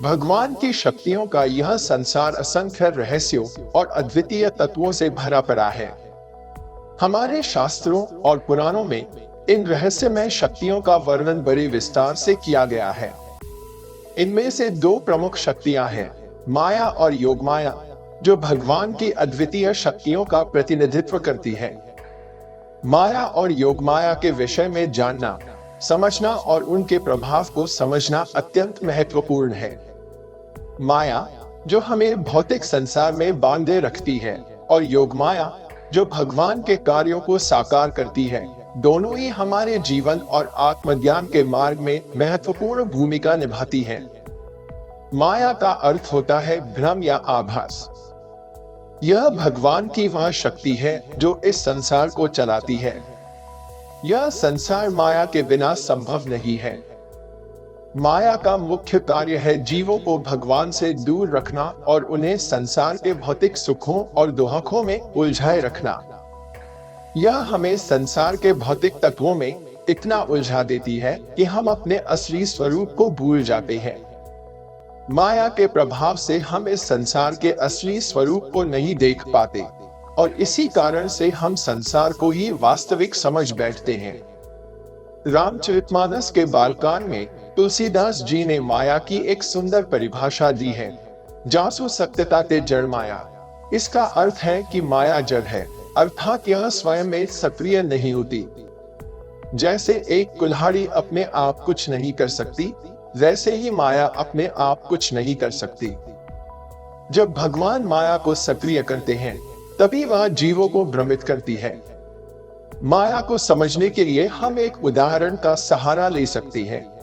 भगवान की शक्तियों का यह संसार असंख्य रहस्यों और अद्वितीय तत्वों से भरा पड़ा है। हमारे शास्त्रों और पुराणों में इन रहस्यमय शक्तियों का वर्णन बड़े विस्तार से किया गया है। इनमें से दो प्रमुख शक्तियां हैं, माया और योगमाया, जो भगवान की अद्वितीय शक्तियों का प्रतिनिधित्व करती है। माया और योगमाया के विषय में जानना, समझना और उनके प्रभाव को समझना अत्यंत महत्वपूर्ण है। माया, जो हमें भौतिक संसार में बांधे रखती है, और योगमाया, जो भगवान के कार्यों को साकार करती है, दोनों ही हमारे जीवन और आत्मज्ञान के मार्ग में महत्वपूर्ण भूमिका निभाती हैं। माया का अर्थ होता है भ्रम या आभास। यह भगवान की वह शक्ति है जो इस संसार को चलाती है। यह संसार माया के बिना संभव नहीं है। माया का मुख्य कार्य है जीवों को भगवान से दूर रखना और उन्हें संसार के भौतिक सुखों और दुखों में उलझाए रखना। यह हमें संसार के भौतिक तत्वों में इतना उलझा देती है कि हम अपने असली स्वरूप को भूल जाते हैं। माया के प्रभाव से हम इस संसार के असली स्वरूप को नहीं देख पाते, और इसी कारण से हम संसार को ही वास्तविक समझ बैठते हैं। रामचरितमानस के बालकांड में तुलसीदास जी ने माया की एक सुंदर परिभाषा दी है, जासु सत्यता ते जड़ माया। इसका अर्थ है कि माया जड़ है, अर्थात यह स्वयं में सक्रिय नहीं होती। जैसे एक कुल्हाड़ी अपने आप कुछ नहीं कर सकती, वैसे ही माया अपने आप कुछ नहीं कर सकती। जब भगवान माया को सक्रिय करते हैं, तभी वह जीवों को भ्रमित करती है। माया को समझने के लिए हम एक उदाहरण का सहारा ले सकते हैं।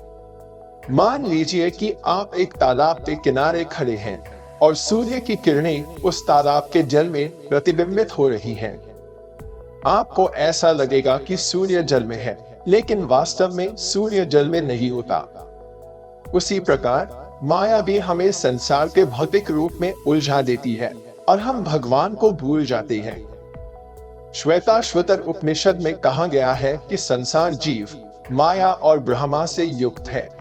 मान लीजिए कि आप एक तालाब के किनारे खड़े हैं और सूर्य की किरणें उस तालाब के जल में प्रतिबिंबित हो रही हैं। आपको ऐसा लगेगा कि सूर्य जल में है, लेकिन वास्तव में सूर्य जल में नहीं होता। उसी प्रकार माया भी हमें संसार के भौतिक रूप में उलझा देती है और हम भगवान को भूल जाते हैं। श्वेताश्वतर उपनिषद में कहा गया है कि संसार जीव, माया और ब्रह्मा से युक्त है।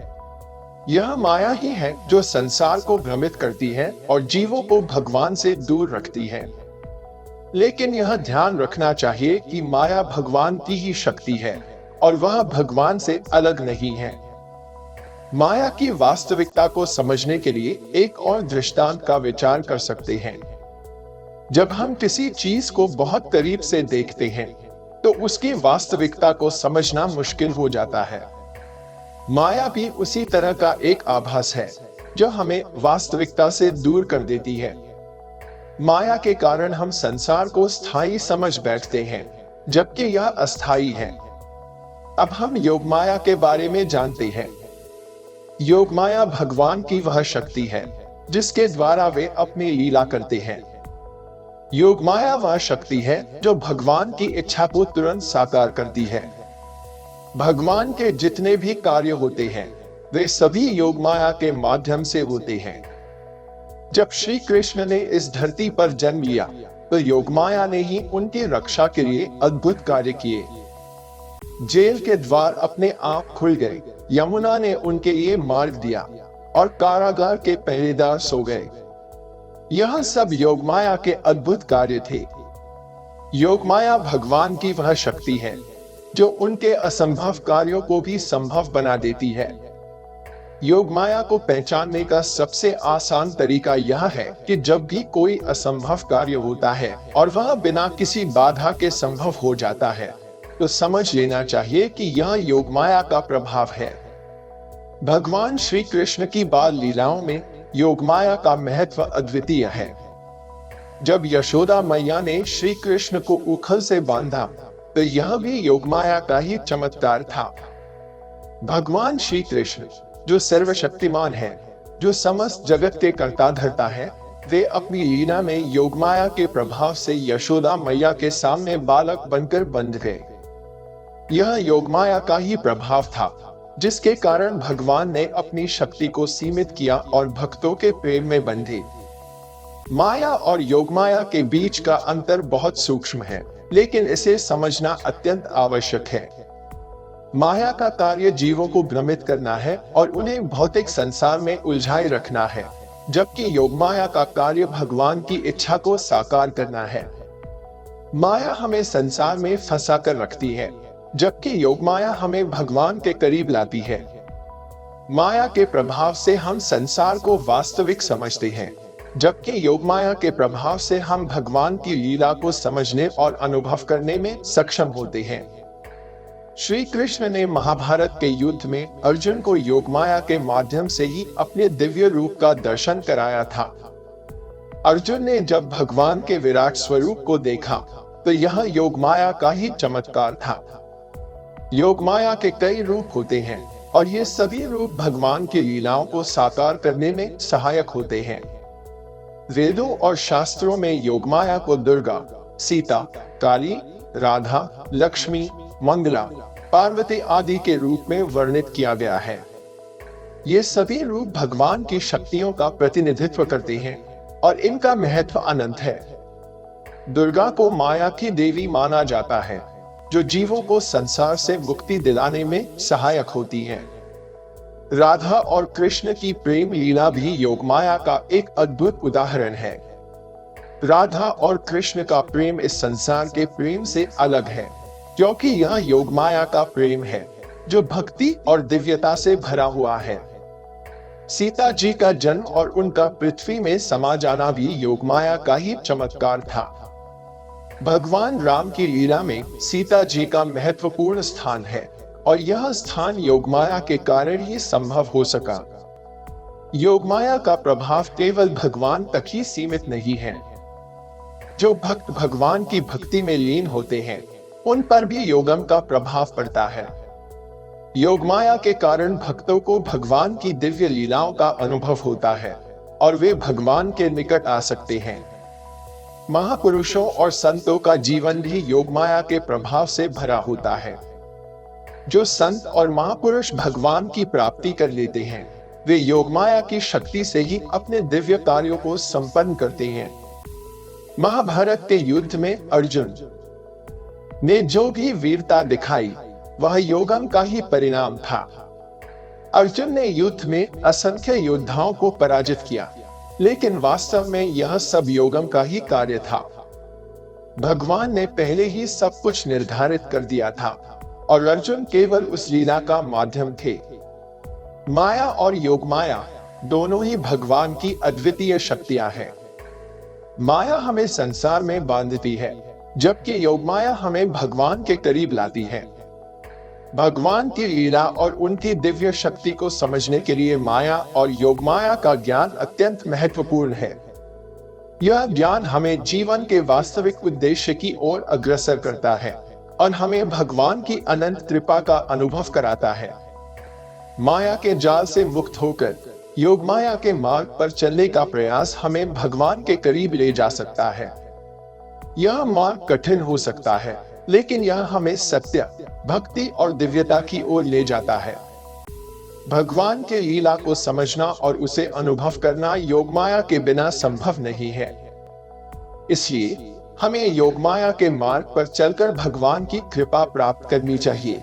यह माया ही है जो संसार को भ्रमित करती है और जीवों को भगवान से दूर रखती है। लेकिन यह ध्यान रखना चाहिए कि माया भगवान की ही शक्ति है और वह भगवान से अलग नहीं है। माया की वास्तविकता को समझने के लिए एक और दृष्टांत का विचार कर सकते हैं। जब हम किसी चीज को बहुत करीब से देखते हैं, तो उसकी वास्तविकता को समझना मुश्किल हो जाता है। माया भी उसी तरह का एक आभास है, जो हमें वास्तविकता से दूर कर देती है। माया के कारण हम संसार को स्थायी समझ बैठते हैं, जबकि यह अस्थायी है। अब हम योगमाया के बारे में जानते हैं। योगमाया भगवान की वह शक्ति है जिसके द्वारा वे अपनी लीला करते हैं। योगमाया वह शक्ति है जो भगवान की इच्छा को तुरंत साकार करती है। भगवान के जितने भी कार्य होते हैं, वे सभी योगमाया के माध्यम से होते हैं। जब श्री कृष्ण ने इस धरती पर जन्म लिया, तो योगमाया ने ही उनकी रक्षा के लिए अद्भुत कार्य किए। जेल के द्वार अपने आप खुल गए, यमुना ने उनके लिए मार्ग दिया और कारागार के पहरेदार सो गए। यह सब योगमाया के अद्भुत कार्य थे। योगमाया भगवान की वह शक्ति है जो उनके असंभव कार्यों को भी संभव बना देती है। योगमाया को पहचानने का सबसे आसान तरीका यह है कि जब भी कोई असंभव कार्य होता है और वह बिना किसी बाधा के संभव हो जाता है, तो समझ लेना चाहिए कि यह योगमाया का प्रभाव है। भगवान श्री कृष्ण की बाल लीलाओं में योगमाया का महत्व अद्वितीय है। जब यशोदा मैया ने श्री कृष्ण को उखल से बांधा, तो यह भी योगमाया का ही चमत्कार था। भगवान श्री कृष्ण, जो सर्वशक्तिमान है, जो समस्त जगत के कर्ता धर्ता है, वे अपनी लीला में योगमाया के प्रभाव से यशोदा मैया के सामने बालक बनकर बंध गए। यह योगमाया का ही प्रभाव था, जिसके कारण भगवान ने अपनी शक्ति को सीमित किया और भक्तों के प्रेम में बंधे। माया और योगमाया के बीच का अंतर बहुत सूक्ष्म है, लेकिन इसे समझना अत्यंत आवश्यक है। माया का कार्य जीवों को भ्रमित करना है और उन्हें भौतिक संसार में उलझाए रखना है, जबकि योगमाया का कार्य भगवान की इच्छा को साकार करना है। माया हमें संसार में फंसा कर रखती है, जबकि योगमाया हमें भगवान के करीब लाती है। माया के प्रभाव से हम संसार को वास्तविक समझते हैं, जबकि योगमाया के प्रभाव से हम भगवान की लीला को समझने और अनुभव करने में सक्षम होते हैं। श्री कृष्ण ने महाभारत के युद्ध में अर्जुन को योगमाया के माध्यम से ही अपने दिव्य रूप का दर्शन कराया था। अर्जुन ने जब भगवान के विराट स्वरूप को देखा तो यह योगमाया का ही चमत्कार था। योगमाया के कई रूप होते हैं और ये सभी रूप भगवान की लीलाओं को साकार करने में सहायक होते हैं। वेदों और शास्त्रों में योगमाया को दुर्गा, सीता, काली, राधा, लक्ष्मी, मंगला, पार्वती आदि के रूप में वर्णित किया गया है। ये सभी रूप भगवान की शक्तियों का प्रतिनिधित्व करते हैं और इनका महत्व अनंत है। दुर्गा को माया की देवी माना जाता है, जो जीवों को संसार से मुक्ति दिलाने में सहायक होती है। राधा और कृष्ण की प्रेम लीला भी योगमाया का एक अद्भुत उदाहरण है। राधा और कृष्ण का प्रेम इस संसार के प्रेम से अलग है, क्योंकि यह योगमाया का प्रेम है, जो भक्ति और दिव्यता से भरा हुआ है। सीता जी का जन्म और उनका पृथ्वी में समा जाना भी योगमाया का ही चमत्कार था। भगवान राम की लीला में सीता जी का महत्वपूर्ण स्थान है और यह स्थान योगमाया के कारण ही संभव हो सका। योगमाया का प्रभाव केवल भगवान तक ही सीमित नहीं है। जो भक्त भगवान की भक्ति में लीन होते हैं, उन पर भी योगम का प्रभाव पड़ता है। योगमाया के कारण भक्तों को भगवान की दिव्य लीलाओं का अनुभव होता है और वे भगवान के निकट आ सकते हैं। महापुरुषों और संतों का जीवन भी योगमाया के प्रभाव से भरा होता है। जो संत और महापुरुष भगवान की प्राप्ति कर लेते हैं, वे योगमाया की शक्ति से ही अपने दिव्य कार्यों को संपन्न करते हैं। महाभारत के युद्ध में अर्जुन ने जो भी वीरता दिखाई, वह योगम का ही परिणाम था। अर्जुन ने युद्ध में असंख्य योद्धाओं को पराजित किया, लेकिन वास्तव में यह सब योगम का ही कार्य था। भगवान ने पहले ही सब कुछ निर्धारित कर दिया था और अर्जुन केवल उस लीला का माध्यम थे। माया और योगमाया दोनों ही भगवान की अद्वितीय शक्तियां हैं। माया हमें संसार में बांधती है, जबकि योगमाया हमें भगवान के करीब लाती है। भगवान की लीला और उनकी दिव्य शक्ति को समझने के लिए माया और योगमाया का ज्ञान अत्यंत महत्वपूर्ण है। यह ज्ञान हमें जीवन के वास्तविक उद्देश्य की ओर अग्रसर करता है और हमें भगवान की अनंत कृपा का अनुभव कराता है। माया के जाल से मुक्त होकर योगमाया के मार्ग पर चलने का प्रयास हमें भगवान के करीब ले जा सकता है। यह मार्ग कठिन हो सकता है, लेकिन यह हमें सत्य, भक्ति और दिव्यता की ओर ले जाता है। भगवान के लीला को समझना और उसे अनुभव करना योगमाया के बिना संभव नहीं है। इसलिए हमें योगमाया के मार्ग पर चलकर भगवान की कृपा प्राप्त करनी चाहिए।